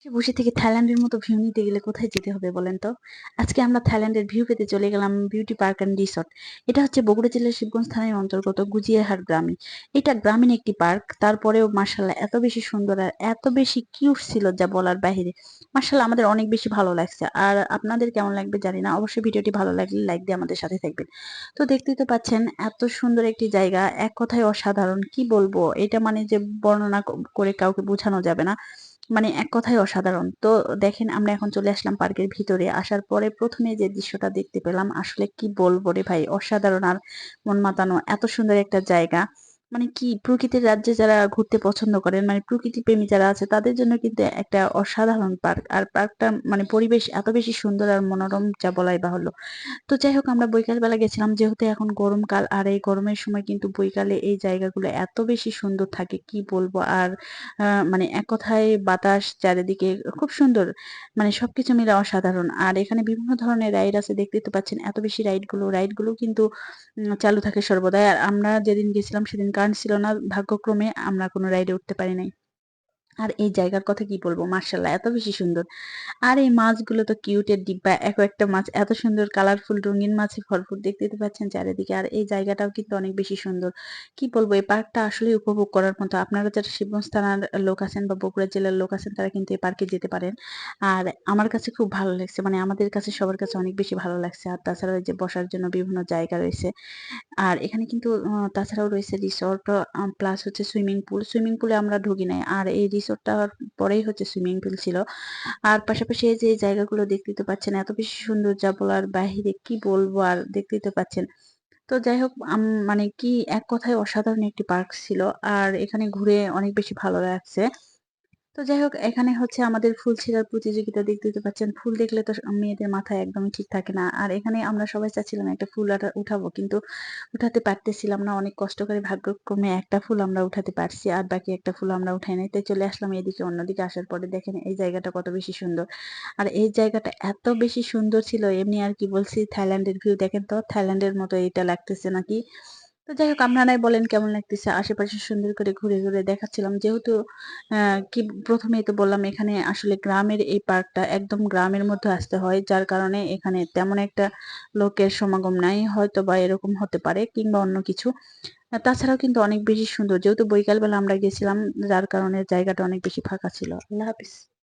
বসে থেকে থাইল্যান্ডের মতো ভিউ নিতে গেলে কোথায় যেতে হবে বলেন তো? আজকে আমরা থাইল্যান্ডের ভিউ পেতে চলে গেলাম বিউটি পার্ক অ্যান্ড রিসোর্ট। এটা হচ্ছে বগুড়া জেলার শিবগঞ্জ থানার অন্তর্গত গুজিয়ারহাট গ্রামে। এটা গ্রামীণ একটি পার্ক। তারপরেও মার্শাল্লাহ এত বেশি সুন্দর আর এত বেশি কিউট ছিল যা বলার বাহিরে। মার্শাল্লাহ আমাদের অনেক বেশি ভালো লাগছে। আর আপনাদের কেমন লাগবে জানি না। অবশ্যই ভিডিওটি ভালো লাগলে লাইক দিয়ে আমাদের সাথে থাকবেন। তো দেখতেই তো পাচ্ছেন এত সুন্দর একটি জায়গা, এক কথায় অসাধারণ। কি বলবো? এটা মানে যে বর্ণনা করে কাউকে বোঝানো যাবে না। মানে এক কথায় অসাধারণ। তো দেখেন আমরা এখন চলে আসলাম পার্কের ভিতরে। আসার পরে ১ম এ যে দৃশ্যটা দেখতে পেলাম আসলে কি বলবো রে ভাই! অসাধারণ আর মন মাতানো। এত সুন্দর একটা জায়গা। মানে কি প্রকৃতির রাজ্যে যারা ঘুরতে পছন্দ করেন, মানে প্রকৃতি প্রেমী যারা আছে তাদের জন্য কিন্তু একটা অসাধারণ পার্ক। আর পার্কটা মানে পরিবেশ এত বেশি সুন্দর আর মনোরম যা বলাই বাহুল্য। তো যাই হোক আমরা বৈকাল বেলা গেছিলাম যেহেতু এখন গরমকাল আর এই গরমের সময় কিন্তু বৈকালে এই জায়গাগুলো এত বেশি সুন্দর থাকে কি বলবো আর মানে এক কথায় বাতাস চারিদিকে খুব সুন্দর মানে সবকিছু মিলে অসাধারণ আর এখানে বিভিন্ন ধরনের রাইড আছে দেখতেই তো পাচ্ছেন এত বেশি রাইডগুলো কিন্তু চালু থাকে সর্বদাই আর আমরা যেদিন গেছিলাম সেদিন কারেন্ট ছিল না ভাগ্যক্রমে আমরা কোনো রাইডে উঠতে পারি নাই আর এই জায়গার কথা কি বলবো মার্শাল্লাহ এত বেশি সুন্দর আর এই মাছগুলো তো কিউটের ডিব্বা এক একটা মাছ এত সুন্দর কালারফুল রঙিন মাছে ভরপুর দেখতে পাচ্ছেন চারিদিকে আর এই জায়গাটাও কিন্তু অনেক বেশি সুন্দর কি বলবো এই পার্কটা আসলে উপভোগ করার মতো আপনারা যারা শিবগঞ্জ থানার লোক আছেন বা বগুড়া জেলার লোক আছেন তারা কিন্তু এই পার্কে যেতে পারেন আর আমার কাছে খুব ভালো লাগছে মানে আমাদের কাছে সবার কাছে অনেক বেশি ভালো লাগছে আর তাছাড়া ওই যে বসার জন্য বিভিন্ন জায়গা রয়েছে আর এখানে কিন্তু তাছাড়াও রয়েছে রিসোর্ট প্লাস হচ্ছে সুইমিং পুলে আমরা ঢুকি নাই আর এই রিসোর্টটার পরেই হচ্ছে সুইমিং পুল ছিল আর পাশাপাশি এই যে এই জায়গাগুলো দেখতেই তো পাচ্ছেন এত বেশি সুন্দর যা বলার বাহিরে কি বলবো আর দেখতেই তো পাচ্ছেন তো যাই হোক মানে কি এক কথায় অসাধারণ একটি পার্ক ছিল আর এখানে ঘুরে অনেক বেশি ভালো লাগছে তো যাই হোক এখানে হচ্ছে আমাদের ফুল ছিঁড়ার প্রতিযোগিতা দেখতেই তো পাচ্ছেন ফুল দেখলে তো মেয়েদের মাথায় একদমই ঠিক থাকে না আর এখানে আমরা সবাই চাচ্ছিলাম একটা ফুল উঠাবো কিন্তু উঠাতে পারতেছিলাম না অনেক কষ্ট করে ভাগ্যক্রমে একটা ফুল আমরা উঠাতে পারছি আর বাকি একটা ফুল আমরা উঠাই নাই তাই চলে আসলাম এদিকে অন্যদিকে আসার পরে দেখেন এই জায়গাটা কত বেশি সুন্দর আর এই জায়গাটা এত বেশি সুন্দর ছিল এমনি আর কি বলছি থাইল্যান্ডের ভিউ দেখেন তো থাইল্যান্ডের মতো এটা লাগতেছে নাকি তো যাই হোক আপনারাই বলেন কেমন লাগতেছে আশেপাশে সুন্দর করে ঘুরে ঘুরে দেখাচ্ছিলাম যেহেতু কি প্রথমেই তো বললাম এখানে আসলে গ্রামের এই পার্কটা একদম গ্রামের মধ্যে আসতে হয় যার কারণে এখানে তেমন একটা লোকের সমাগম নাই হয়তো বা এরকম হতে পারে কিংবা অন্য কিছু তাছাড়াও কিন্তু অনেক বেশি সুন্দর যেহেতু বৈকাল বেলা আমরা গেছিলাম যার কারণে জায়গাটা অনেক বেশি ফাঁকা ছিল আল্লাহ হাফিজ